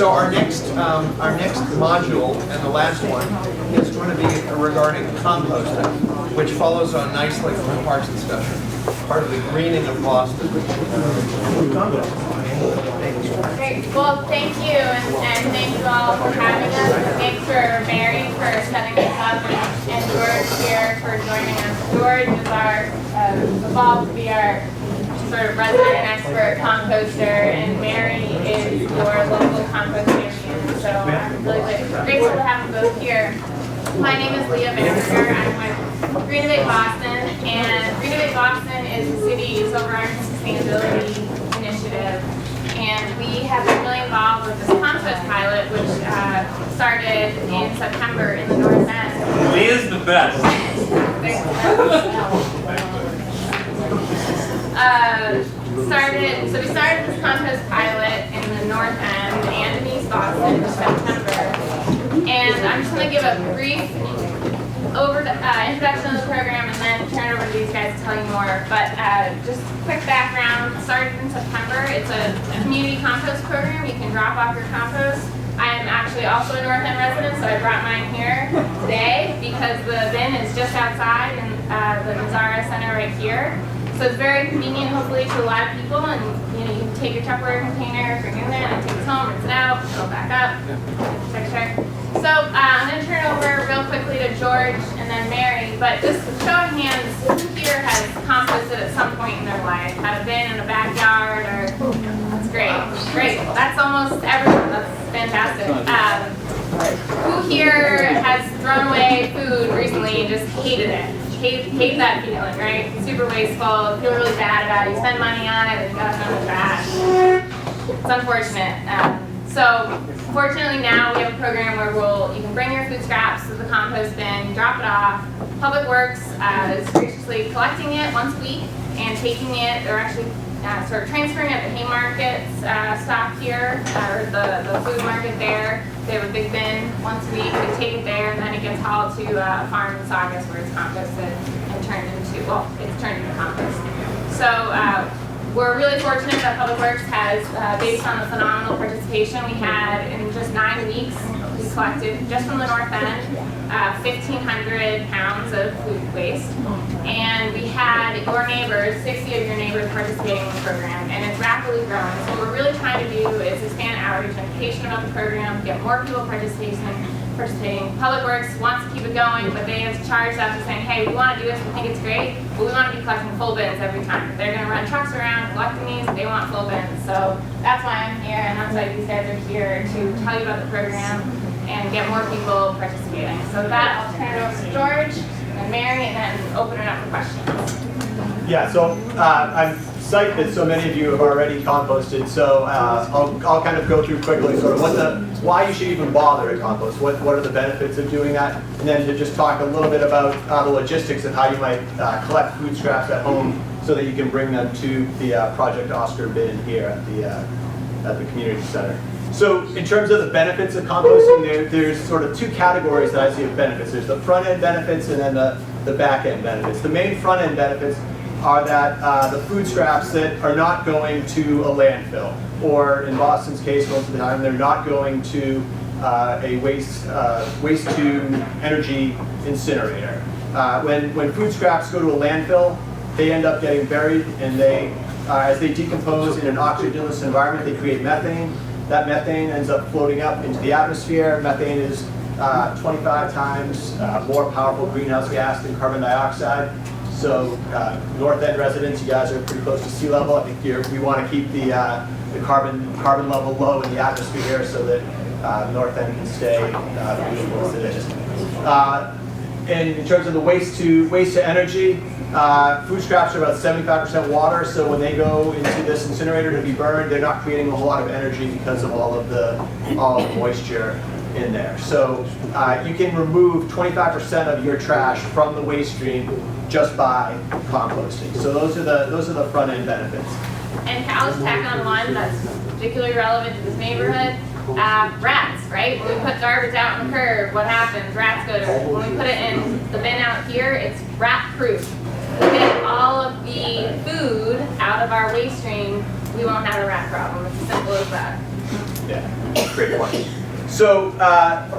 So our next module, and the last one, is going to be regarding composting, which follows on nicely from the parks discussion, part of the greening of Boston. Great. Well, thank you, and thank you all for having us. Thanks for Mary for setting us up, and George here for joining us. George is evolved to be our sort of resident expert composter, and Mary is your local compostarian. So I'm really grateful to have them both here. My name is Leah Vanderger. I'm with Greenway Boston, and Greenway Boston is the city's overarching sustainability initiative. And we have been really involved with this compost pilot, which started in September in the North End. Leah's the best. So we started this compost pilot in the North End and in East Boston in September. And I'm just going to give a brief introduction of the program and then turn it over to these guys to tell you more. But just quick background, started in September. It's a community compost program. You can drop off your compost. I am actually also a North End resident, so I brought mine here today because the bin is just outside in the NEWRA Center right here. So it's very convenient, hopefully, to a lot of people. And you can take your Tupperware container, bring it in, and take it home, rinse it out, fill it back up. Check. So I'm going to turn it over real quickly to George and then Mary. But just show of hands, who here has composted at some point in their life? Had a bin in a backyard, or that's great. That's almost everyone. That's fantastic. Who here has thrown away food recently and just hated it? Hate that feeling, right? Super wasteful, feel really bad about it. You spend money on it and you gotta throw it in the trash. It's unfortunate. So fortunately now we have a program where you can bring your food scraps to the compost bin, drop it off. Public Works is graciously collecting it once a week and taking it. They're actually sort of transferring it at the Haymarket's stop here, or the food market there. They have a big bin once a week. They take it there, and then it gets hauled to a farm in Saugus where it's composted and turned into compost. So we're really fortunate that Public Works has, based on the phenomenal participation we had in just 9 weeks, we collected just from the North End 1,500 pounds of food waste. And we had your neighbors, 60 of your neighbors participating in the program, and it's rapidly growing. So what we're really trying to do is expand outreach and education about the program, get more people participating. Public Works wants to keep it going, but they have charged us with saying, hey, we want to do this, we think it's great, but we want to be collecting full bins every time. They're going to run trucks around collecting these, they want full bins. So that's why I'm here, and that's why these guys are here to tell you about the program and get more people participating. So with that, I'll turn it over to George and Mary, and then open it up for questions. Yeah, so I'm psyched that so many of you have already composted, so I'll kind of go through quickly sort of why you should even bother to compost, what are the benefits of doing that, and then to just talk a little bit about the logistics of how you might collect food scraps at home so that you can bring them to the Project Oscar bin here at the community center. So in terms of the benefits of composting, there's sort of two categories that I see of benefits. There's the front end benefits and then the back end benefits. The main front end benefits are that the food scraps that are not going to a landfill, or in Boston's case, most of the time, they're not going to a waste to energy incinerator. When food scraps go to a landfill, they end up getting buried, and as they decompose in an oxygenless environment, they create methane. That methane ends up floating up into the atmosphere. Methane is 25 times more powerful greenhouse gas than carbon dioxide. So North End residents, you guys are pretty close to sea level. I think we want to keep the carbon level low in the atmosphere so that North End can stay beautiful as it is. And in terms of the waste to energy, food scraps are about 75% water, so when they go into this incinerator to be burned, they're not creating a whole lot of energy because of all of the moisture in there. So you can remove 25% of your trash from the waste stream just by composting. So those are the front end benefits. And I'll just tack on one that's particularly relevant to this neighborhood. Rats, right? When we put garbage out on the curb, what happens? Rats go to it. When we put it in the bin out here, it's rat-proof. We get all of the food out of our waste stream, we won't have a rat problem. It's as simple as that. day. Great point. So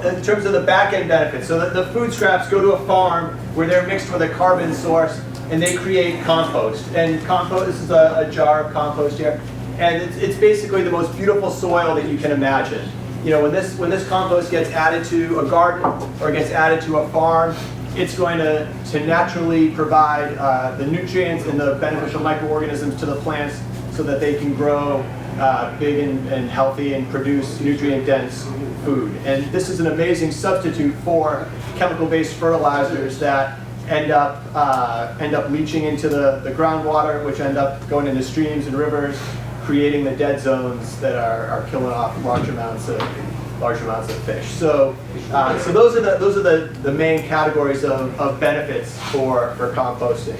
in terms of the back-end benefits, so the food scraps go to a farm where they're mixed with a carbon source and they create compost. And compost, this is a jar of compost here, and it's basically the most beautiful soil that you can imagine. You know, when this compost gets added to a garden or gets added to a farm, it's going to naturally provide the nutrients and the beneficial microorganisms to the plants so that they can grow big and healthy and produce nutrient-dense food. And this is an amazing substitute for chemical-based fertilizers that end up leaching into the groundwater, which end up going into streams and rivers, creating the dead zones that are killing off large amounts of fish. So those are the main categories of benefits for composting.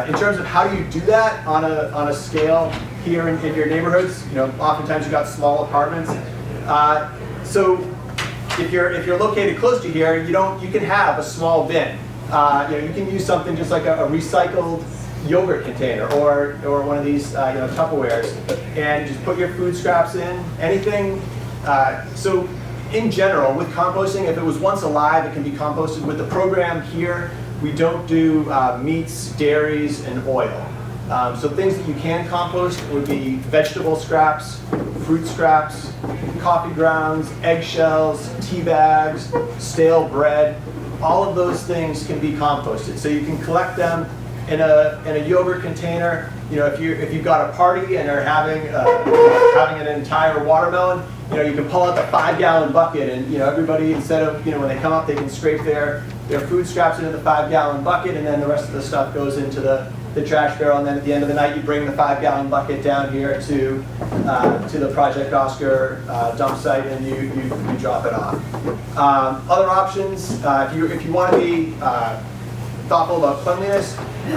In terms of how do you do that on a scale here in your neighborhoods, you know, oftentimes you've got small apartments. So if you're located close to here, you can have a small bin. You know, you can use something just like a recycled yogurt container or one of these Tupperwares, and just put your food scraps in. Anything. So in general, with composting, if it was once alive, it can be composted. With the program here, we don't do meats, dairies, and oil. So things that you can compost would be vegetable scraps, fruit scraps, coffee grounds, eggshells, tea bags, stale bread. All of those things can be composted. So you can collect them in a yogurt container. You know, if you've got a party and are having an entire watermelon, you know, you can pull out the 5-gallon bucket, and you know, everybody, instead of, you know, when they come up, they can scrape their food scraps into the 5-gallon bucket, and then the rest of the stuff goes into the trash barrel. And then at the end of the night, you bring the 5-gallon bucket down here to the Project Oscar dump site, and you drop it off. Other options, if you want to be thoughtful about cleanliness, you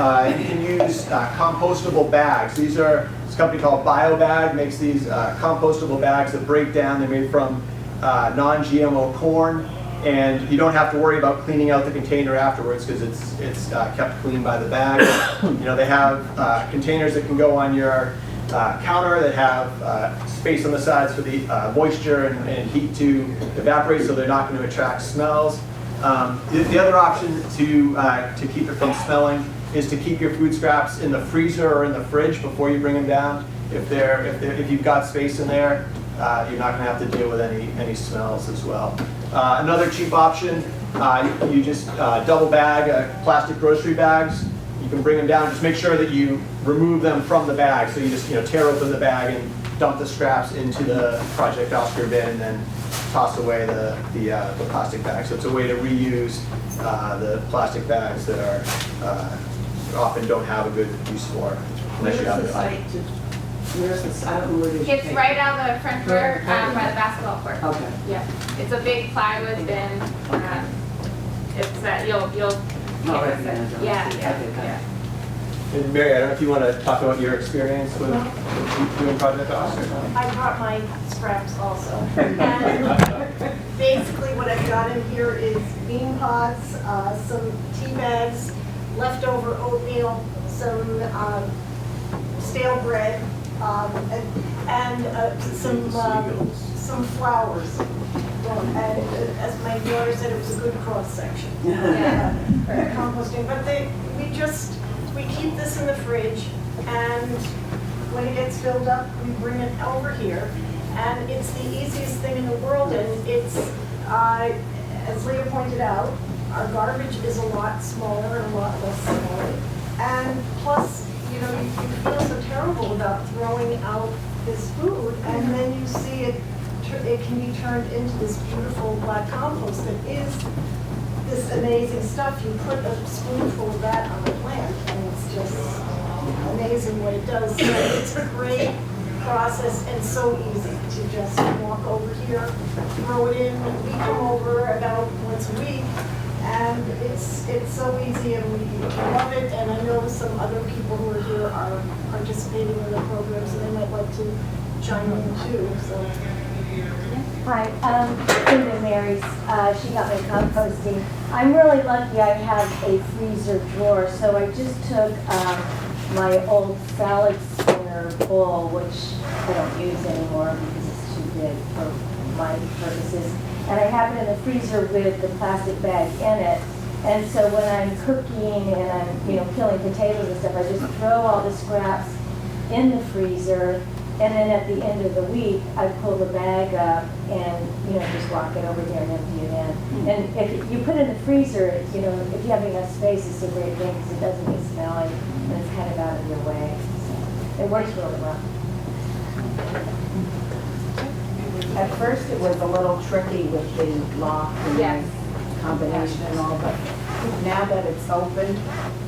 can use compostable bags. This company called BioBag makes these compostable bags that break down. They're made from non-GMO corn, and you don't have to worry about cleaning out the container afterwards because it's kept clean by the bag. You know, they have containers that can go on your counter that have space on the sides for the moisture and heat to evaporate, so they're not going to attract smells. The other option to keep it from smelling is to keep your food scraps in the freezer or in the fridge before you bring them down. If you've got space in there, you're not going to have to deal with any smells as well. Another cheap option, you just double bag plastic grocery bags. You can bring them down. Just make sure that you remove them from the bag. So you just tear open the bag and dump the scraps into the Project Oscar bin, and then toss away the plastic bag. So it's a way to reuse the plastic bags that are often don't have a good use for unless you have it. Where's the site? I don't know where it is. It's right out the front door by the basketball court. Okay. Yeah, it's a big plywood bin. It's you'll Oh, right, yeah. Yeah. And Mary, I don't know if you want to talk about your experience with doing Project Oscar. I brought my scraps also. And basically what I've got in here is bean pods, some tea bags, leftover oatmeal, some stale bread, and some flowers. And as my daughter said, it was a good cross section for composting. But we keep this in the fridge, and when it gets filled up, we bring it over here. And it's the easiest thing in the world, and it's, as Leah pointed out, our garbage is a lot smaller and a lot less smelly. And plus, you feel so terrible about throwing out this food, and then you see it can be turned into this beautiful black compost that is this amazing stuff. You put a spoonful of that on the plant, and it's just amazing what it does. So it's a great process and so easy to just walk over here, throw it in. We come over about once a week, and it's so easy, and we love it. And I know some other people who are here are participating in the program, so they might like to chime in too. So. Hi, Linda Mary's, she got me composting. I'm really lucky I have a freezer drawer, so I just took my old salad spinner bowl, which I don't use anymore because it's too did for my purposes. And I have it in the freezer with the plastic bag in it. And so when I'm cooking and I'm, peeling potatoes and stuff, I just throw all the scraps in the freezer. And then at the end of the week, I pull the bag up and, just walk it over there and empty it in. And if you put it in the freezer, if you have enough space, it's a great thing because it doesn't get smelly and it's kind of out of your way. So it works really well. At first, it was a little tricky with the lock and Yes. the combination and all, but now that it's open,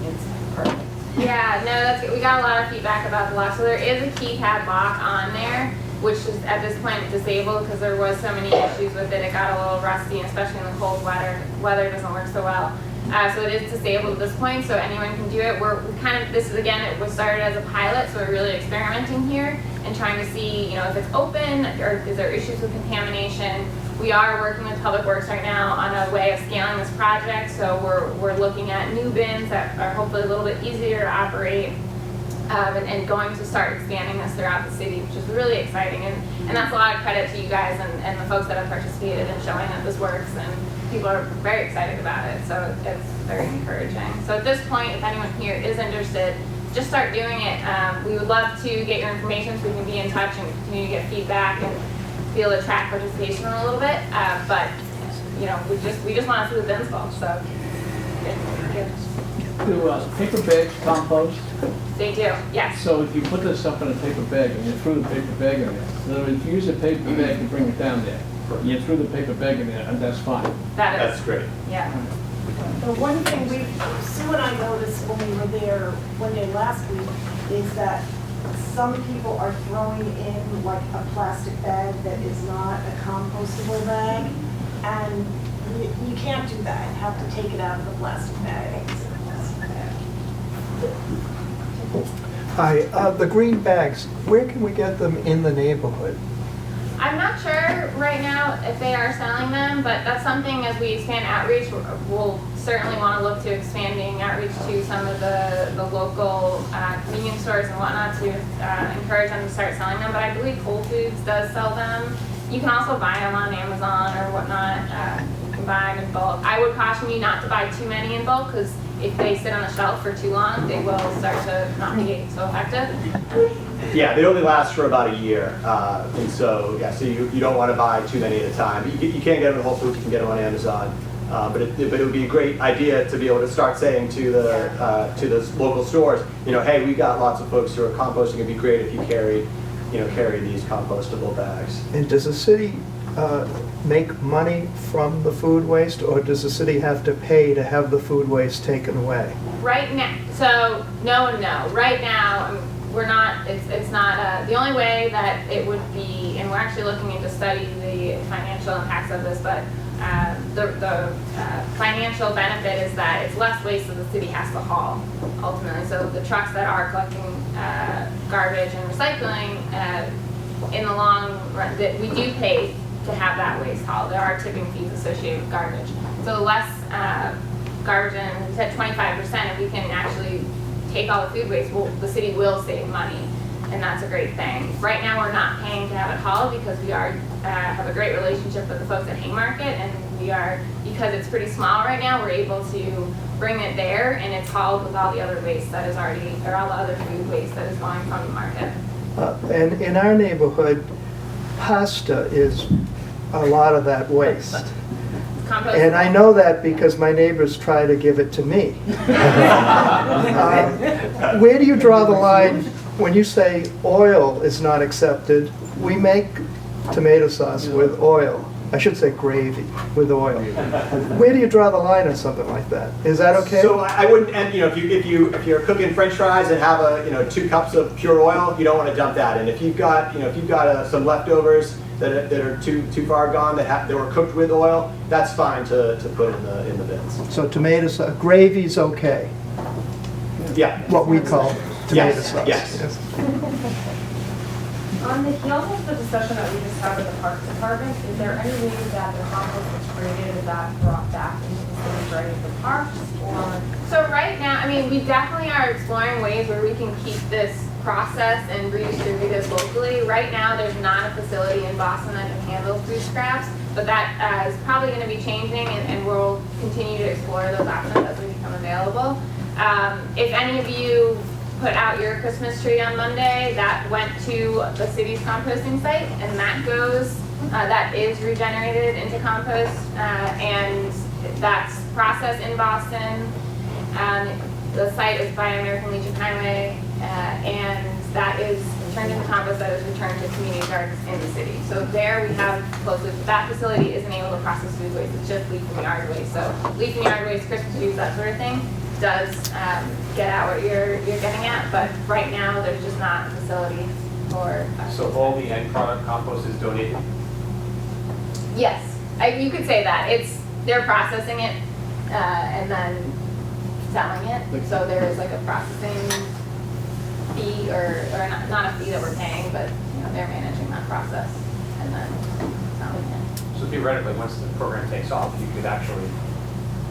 it's perfect. Yeah, no, that's good. We got a lot of feedback about the lock. So there is a keypad lock on there, which is at this point disabled because there was so many issues with it. It got a little rusty, especially in the cold weather. Weather doesn't work so well. So it is disabled at this point, so anyone can do it. This is again, it was started as a pilot, so we're really experimenting here and trying to see, if it's open or is there issues with contamination. We are working with Public Works right now on a way of scaling this project, so we're looking at new bins that are hopefully a little bit easier to operate, and going to start expanding this throughout the city, which is really exciting. And that's a lot of credit to you guys and the folks that have participated in showing that this works, and people are very excited about it, so it's very encouraging. So at this point, if anyone here is interested, just start doing it. We would love to get your information so we can be in touch and continue to get feedback and be able to track participation a little bit. But we just want to see the bins full. So good. Do paper bags compost? They do, yes. So if you put this up in a paper bag and you threw the paper bag in there, in other words, if you use a paper bag to bring it down there, you threw the paper bag in there, and that's fine. That's great. Yeah. The one thing Sue and I noticed when we were there one day last week is that some people are throwing in like a plastic bag that is not a compostable bag, and you can't do that. You have to take it out of the plastic bag. Hi, the green bags, where can we get them in the neighborhood? I'm not sure right now if they are selling them, but that's something as we expand outreach, we'll certainly want to look to expanding outreach to some of the local convenience stores and whatnot to encourage them to start selling them. But I believe Whole Foods does sell them. You can also buy them on Amazon or whatnot. You can buy them in bulk. I would caution you not to buy too many in bulk because if they sit on the shelf for too long, they will start to not be so effective. Yeah, they only last for about a year, and so you don't want to buy too many at a time. You can get them at Whole Foods, you can get them on Amazon, but it would be a great idea to be able to start saying to the local stores, hey, we got lots of folks who are composting. It'd be great if you carry these compostable bags. And does the city make money from the food waste, or does the city have to pay to have the food waste taken away? Right now, so no and no. Right now, we're not, it's not, the only way that it would be, and we're actually looking into study the financial impacts of this, but the financial benefit is that it's less waste that the city has to haul, ultimately. So the trucks that are collecting garbage and recycling, in the long run, that we do pay to have that waste hauled. There are tipping fees associated with garbage. So the less garbage, and we said 25%, if we can actually take all the food waste, the city will save money, and that's a great thing. Right now, we're not paying to have it hauled because we are have a great relationship with the folks at Haymarket, and we are, because it's pretty small right now, we're able to bring it there, and it's hauled with all the other waste that is already, or all the other food waste that is going from the market. And in our neighborhood, pasta is a lot of that waste. And I know that because my neighbors try to give it to me. Where do you draw the line when you say oil is not accepted? We make tomato sauce with oil. I should say gravy with oil. Where do you draw the line on something like that? Is that okay? So I wouldn't, and if you're cooking French fries and have 2 cups of pure oil, you don't want to dump that in. If you've got some leftovers that are too far gone that were cooked with oil, that's fine to put in the bins. So tomato sauce, gravy's okay. Yeah. What we call tomato Yes. sauce. Yes. On the heels of the discussion that we just had with the Parks Department, is there any way that the compost that's created is that brought back into the things right at the parks, or? So right now, I mean, we definitely are exploring ways where we can keep this process and redistribute it locally. Right now, there's not a facility in Boston that can handle food scraps, but that is probably going to be changing, and we'll continue to explore those options as they become available. If any of you put out your Christmas tree on Monday, that went to the city's composting site, and that goes, that is regenerated into compost, and that's processed in Boston. The site is by American Legion Highway, and that is turned into compost that is returned to community gardens in the city. So there we have closely, that facility isn't able to process food waste, it's just leaf and yard waste. So leaf and yard waste, Christmas trees, that sort of thing, does get at what you're getting at, but right now there's just not a facility for. So all the end product compost is donated? Yes, you could say that. They're processing it and then selling it. So there is like a processing fee, or not a fee that we're paying, but they're managing that process and then selling it. So theoretically, once the program takes off, you could actually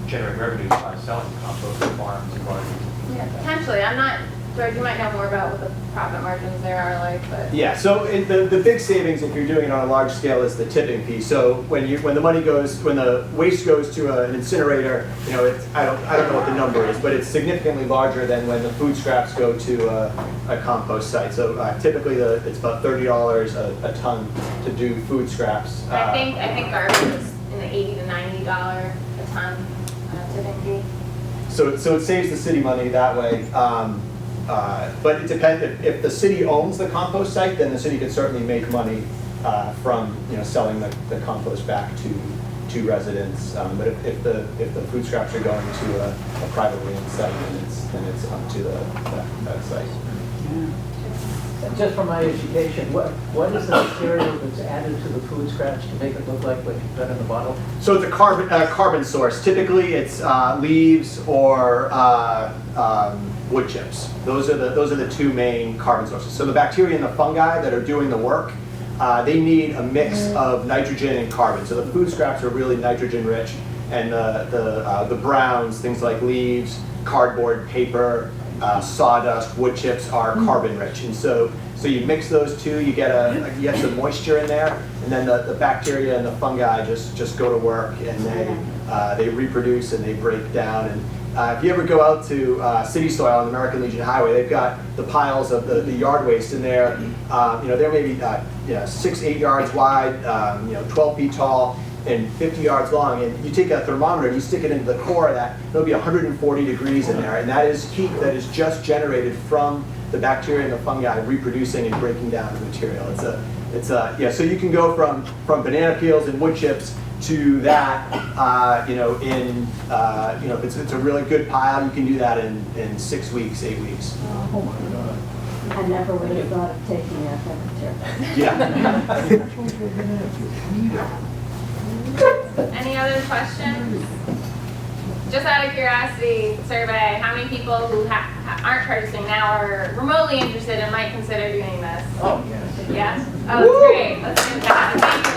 generate revenues by selling compost to farms and gardens. Yeah, potentially. I'm not, George, you might know more about what the profit margins there are like, but. Yeah, so the big savings, if you're doing it on a large scale, is the tipping fee. So when the money goes, when the waste goes to an incinerator, I don't know what the number is, but it's significantly larger than when the food scraps go to a compost site. So typically it's about $30 a ton to do food scraps. I think garbage is in the $80 to $90 a ton tipping fee. So it saves the city money that way. But it depends, if the city owns the compost site, then the city could certainly make money from selling the compost back to residents. But if the food scraps are going to a privately owned site, then it's up to that site. Just for my education, what is the material that's added to the food scraps to make it look like what you've got in the bottle? So it's a carbon source. Typically, it's leaves or wood chips. Those are the two main carbon sources. So the bacteria and the fungi that are doing the work, they need a mix of nitrogen and carbon. So the food scraps are really nitrogen rich, and the browns, things like leaves, cardboard, paper, sawdust, wood chips are carbon rich, and so you mix those two, you get some moisture in there, and then the bacteria and the fungi just go to work, and they reproduce and they break down. And if you ever go out to city soil on the American Legion Highway, they've got the piles of the yard waste in there. They're maybe 6-8 yards wide, 12 feet tall, and 50 yards long, and you take a thermometer and you stick it into the core of that, it'll be 140 degrees in there, and that is heat that is just generated from the bacteria and the fungi reproducing and breaking down the material. So you can go from banana peels and wood chips to that, if it's a really good pile, you can do that in 6 weeks, 8 weeks. Oh my God. I never would have thought of taking that temperature. Yeah. Any other questions? Just out of curiosity, survey, how many people who aren't purchasing now are remotely interested and might consider doing this? Oh, yes. Yes? Oh, that's great. That's fantastic.